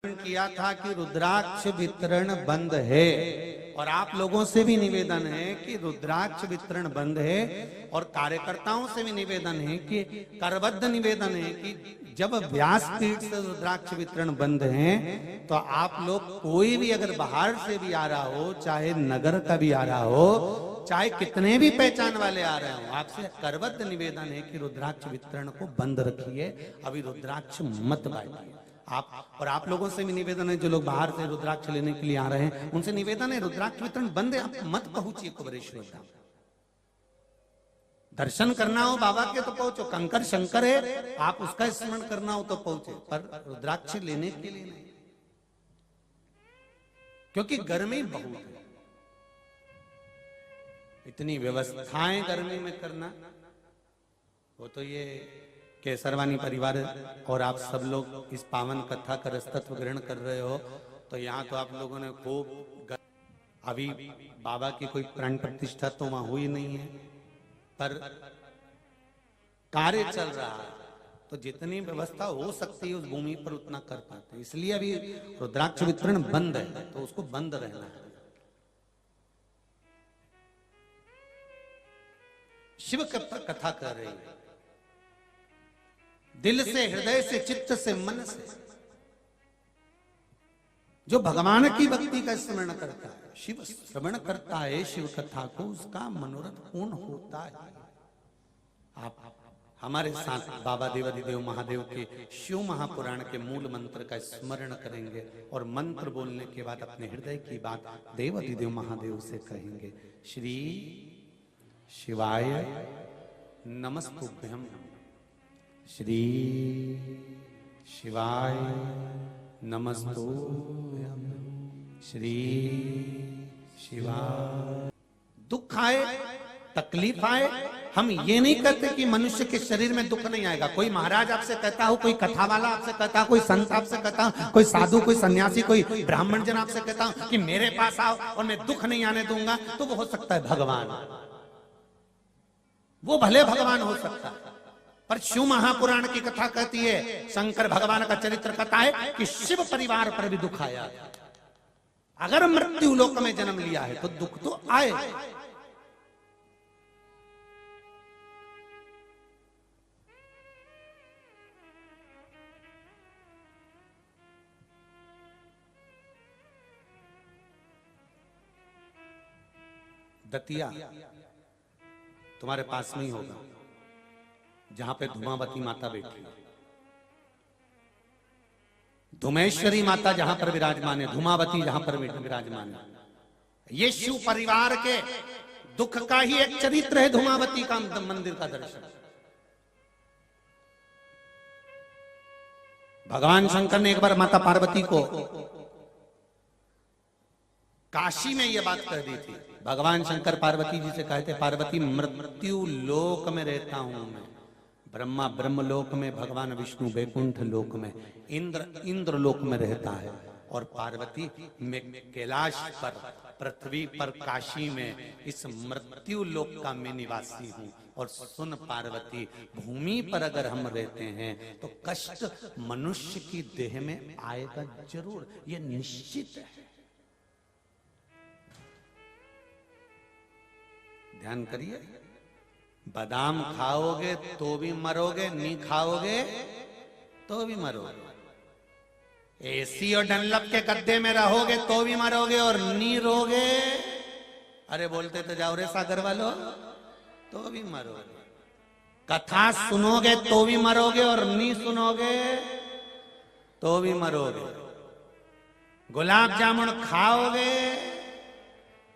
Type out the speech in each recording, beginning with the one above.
किया था कि रुद्राक्ष वितरण बंद है और आप लोगों से भी निवेदन है कि रुद्राक्ष वितरण बंद है और कार्यकर्ताओं से भी निवेदन है कि करबद्ध निवेदन है कि जब व्यासपीठ से रुद्राक्ष वितरण बंद है तो आप लोग कोई भी अगर बाहर से भी आ रहा हो, चाहे नगर का भी आ रहा हो, चाहे कितने भी पहचान वाले आ रहे हो, आपसे करबद्ध निवेदन है कि रुद्राक्ष वितरण को बंद रखिए, अभी रुद्राक्ष मत बांटिए। आप लोगों से भी निवेदन है, जो लोग बाहर से रुद्राक्ष लेने के लिए आ रहे हैं उनसे निवेदन है रुद्राक्ष वितरण बंद है, आप मत पहुंचिए कुबेरेश्वर धाम। दर्शन करना हो बाबा के तो पहुंचो, कंकर शंकर है, आप उसका स्मरण करना हो तो पहुंचे, पर रुद्राक्ष लेने के लिए नहीं, क्योंकि गर्मी बहुत है। इतनी व्यवस्थाएं गर्मी में करना, वो तो ये केसरवानी परिवार और आप सब लोग इस पावन कथा का रसतत्व ग्रहण कर रहे हो, तो यहाँ तो आप लोगों ने खूब, अभी बाबा की कोई प्राण प्रतिष्ठा तो वहां हुई नहीं है, पर कार्य चल रहा है, तो जितनी व्यवस्था हो सकती है उस भूमि पर उतना कर पाते हैं। इसलिए अभी रुद्राक्ष वितरण बंद है, तो उसको बंद रहना है। शिव कथा कर रही है, दिल से, हृदय से, चित्त से, मन से, जो भगवान की भक्ति का स्मरण करता है, शिव श्रवण करता है शिव कथा को, उसका मनोरथ पूर्ण होता है। आप हमारे साथ बाबा देवाधिदेव महादेव के शिव महापुराण के मूल मंत्र का स्मरण करेंगे और मंत्र बोलने के बाद अपने हृदय की बात देवाधिदेव महादेव से कहेंगे। श्री शिवाय नमस्तुभ्यं, श्री शिवाय नमस्तुभ्यं, श्री शिवाय। दुख आए, तकलीफ आए, हम ये नहीं कहते कि मनुष्य के शरीर में दुख नहीं आएगा। कोई महाराज आपसे कहता हो, कोई कथा वाला आपसे कहता हो, कोई संत आपसे कहता हो, कोई साधु, कोई सन्यासी, कोई ब्राह्मण जन आपसे कहता हो कि मेरे पास आओ और मैं दुख नहीं आने दूंगा, तो वो हो सकता है भगवान, वो भले भगवान हो सकता है। पर शिव महापुराण की कथा कहती है, शंकर भगवान का चरित्र कथा है कि शिव परिवार पर भी दुख आया। अगर मृत्यु लोक में जन्म लिया है तो दुख तो आए। दतिया तुम्हारे पास में ही होगा, जहां पे धुमावती माता बैठी है, धुमेश्वरी माता जहां पर विराजमान है, धुमावती जहां पर विराजमान है। ये शिव परिवार के दुख का ही एक चरित्र है, धुमावती का मंदिर का दर्शन। भगवान शंकर ने एक बार माता पार्वती को काशी में यह बात कह दी थी। भगवान शंकर पार्वती जी से कहते, पार्वती मृत्यु लोक में रहता हूं मैं, ब्रह्मा ब्रह्म लोक में, भगवान विष्णु वैकुंठ लोक में, इंद्र लोक में रहता है, और पार्वती मैं कैलाश पर, पृथ्वी पर, काशी में, इस मृत्यु लोक का मैं निवासी हूं। और सुन पार्वती, भूमि पर अगर हम रहते हैं तो कष्ट मनुष्य की देह में आएगा जरूर, यह निश्चित है। ध्यान करिए, बादाम खाओगे तो भी मरोगे, नहीं खाओगे तो भी मरोगे। एसी और डनलप के गद्दे में रहोगे तो भी मरोगे और नहीं रोगे, अरे बोलते तो जाओ रे सागर वालों, तो भी मरोगे। कथा सुनोगे तो भी मरोगे और नहीं सुनोगे तो भी मरोगे। गुलाब जामुन खाओगे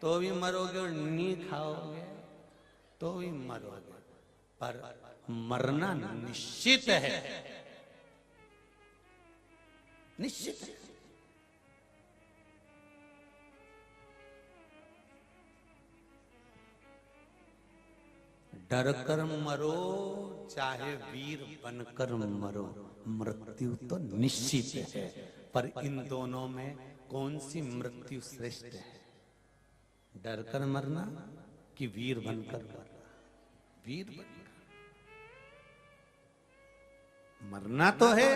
तो भी मरोगे और नहीं खाओगे तो भी मरोगे, पर मरना निश्चित है, निश्चित है। डर कर मरो चाहे वीर बनकर मरो, मृत्यु तो निश्चित है, पर इन दोनों में कौन सी मृत्यु श्रेष्ठ है? डर कर मरना कि वीर बनकर मरना? वीर बनकर मरना तो है,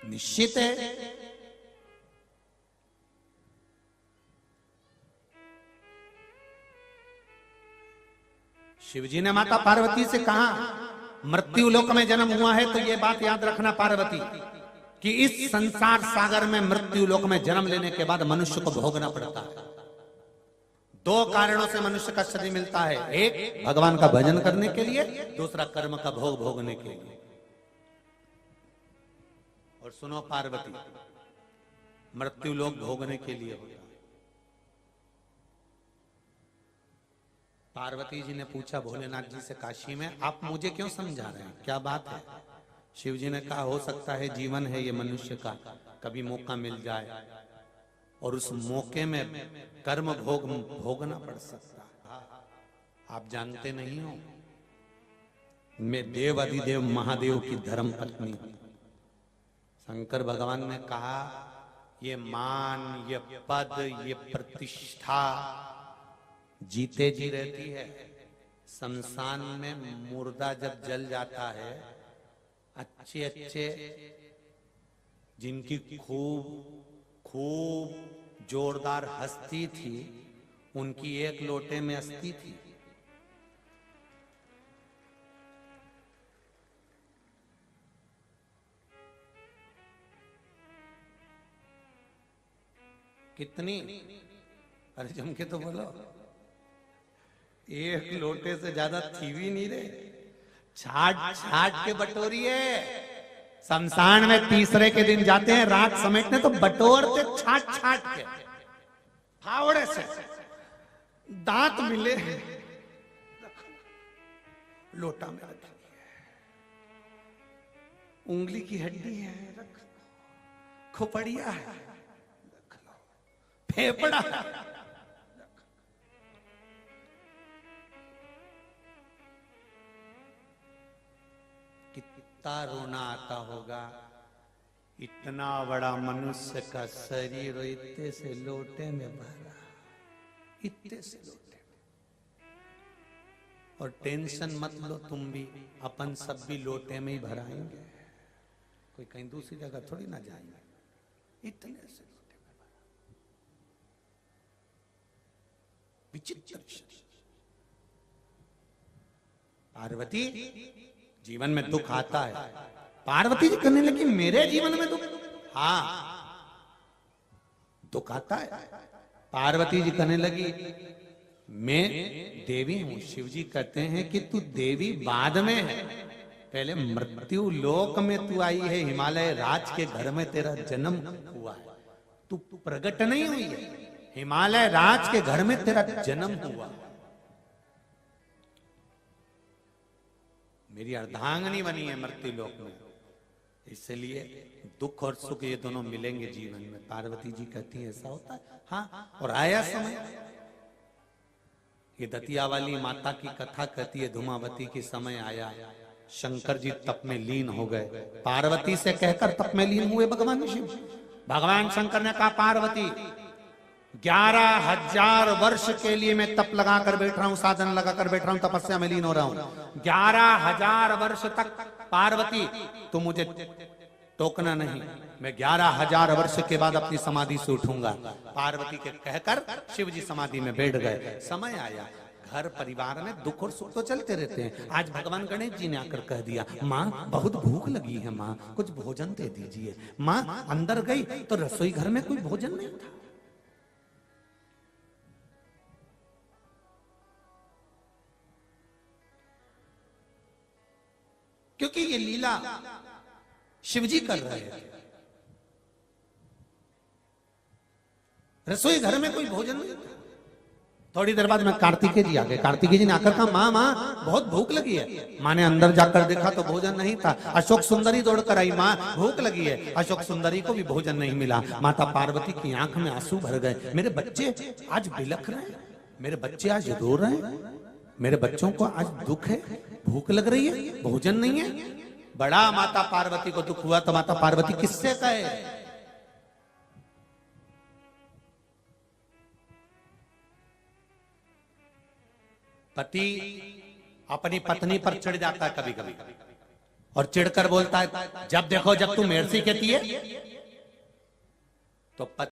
निश्चित है। शिवजी ने माता पार्वती से कहा मृत्यु लोक में जन्म हुआ है तो यह बात याद रखना पार्वती कि इस संसार सागर में मृत्यु लोक में जन्म लेने के बाद मनुष्य को भोगना पड़ता है। दो कारणों से मनुष्य का शरीर मिलता है, एक भगवान का भजन करने के लिए, दूसरा कर्म का भोग भोगने के लिए। और सुनो पार्वती, मृत्यु लोक भोगने के लिए होता है। पार्वती जी ने पूछा भोलेनाथ जी से काशी में, आप मुझे क्यों समझा रहे हैं, क्या बात है? शिव जी ने कहा हो सकता है जीवन है ये मनुष्य का, कभी मौका मिल जाए और उस मौके में कर्म भोग भोगना पड़ सकता है। आप जानते नहीं हो मैं देव अधिदेव महादेव की धर्म पत्नी हूं। शंकर भगवान ने कहा ये मान, ये पद, ये प्रतिष्ठा जीते जी रहती है। शमशान में मुर्दा जब जल जाता है, अच्छे अच्छे जिनकी खूब जोरदार हस्ती थी, उनकी एक लोटे में अस्थि थी। कितनी? अरे जम के तो बोलो, एक लोटे से ज्यादा थी भी नहीं रे, छाट छाट के बटोरिए। शमशान में तीसरे के दिन जाते हैं रात समेटने तो बटोरते छाट छाट के, फावड़े से दांत मिले लोटा में रखी है, उंगली की हड्डी है रख लो, खोपड़िया है रख लो, फेफड़ा है। कितना रोना आता होगा, इतना बड़ा मनुष्य का शरीर इतने से लोटे में भरा, इतने से लोटे में। और टेंशन मत लो तुम भी, अपन सब भी लोटे में ही भराएंगे, कोई कहीं दूसरी जगह थोड़ी ना जाएंगे, इतने से लोटे में भरा। विचित्र पार्वती, जीवन में दुख आता है। पार्वती जी कहने लगी मेरे जीवन में दुख? हाँ दुख आता है। पार्वती जी कहने लगी मैं देवी हूं। शिव जी कहते हैं कि तू देवी बाद में है, पहले मृत्यु लोक में तू आई है, हिमालय राज के घर में तेरा जन्म हुआ है, तू प्रकट नहीं हुई है, हिमालय राज के घर में तेरा जन्म हुआ। मेरी अर्धांगिनी बनी है मृत्यु लोक में, इसलिए दुख और सुख ये दोनों मिलेंगे जीवन में। पार्वती जी कहती है ऐसा होता है। हाँ, और आया समय, ये दतिया वाली माता की कथा कहती है, धूमावती के समय आया, शंकर जी तप में लीन हो गए, पार्वती से कहकर तप में लीन हुए भगवान शिव। भगवान शंकर ने कहा पार्वती 11,000 वर्ष के लिए मैं तप लगा कर बैठ रहा हूं, साधन लगा कर बैठ रहा हूं, तपस्या में लीन हो रहा हूं। 11,000 वर्ष तक पार्वती तू मुझे टोकना नहीं, मैं 11,000 वर्ष के बाद अपनी समाधि से उठूंगा। पार्वती के कहकर शिव जी समाधि में बैठ गए। समय आया, घर परिवार में दुख और सुख तो चलते रहते हैं। आज भगवान गणेश जी ने आकर कह दिया माँ बहुत भूख लगी है, माँ कुछ भोजन दे दीजिए। माँ अंदर गई तो रसोई घर में कोई भोजन नहीं था। क्योंकि ये लीला शिवजी कर रहे हैं। रसोई घर में कोई भोजन नहीं। थोड़ी देर बाद में कार्तिकेय जी आ गए। कार्तिकेय जी ने आकर कहा माँ माँ बहुत भूख लगी है। माँ ने अंदर जाकर देखा तो भोजन नहीं था। अशोक सुंदरी दौड़कर आई, माँ भूख लगी है। अशोक सुंदरी को भी भोजन नहीं मिला। माता पार्वती की आंख में आंसू भर गए। मेरे बच्चे आज बिलख रहे हैं, मेरे बच्चे आज रो रहे हैं, मेरे बच्चों को आज दुख है, भूख लग रही है, भोजन नहीं है। बड़ा माता पार्वती को दुख हुआ तो माता पार्वती किससे कहे? पति अपनी पत्नी पर चढ़ जाता है कभी कभी, और चिढ़कर बोलता है जब देखो जब तू मेरे से कहती है तो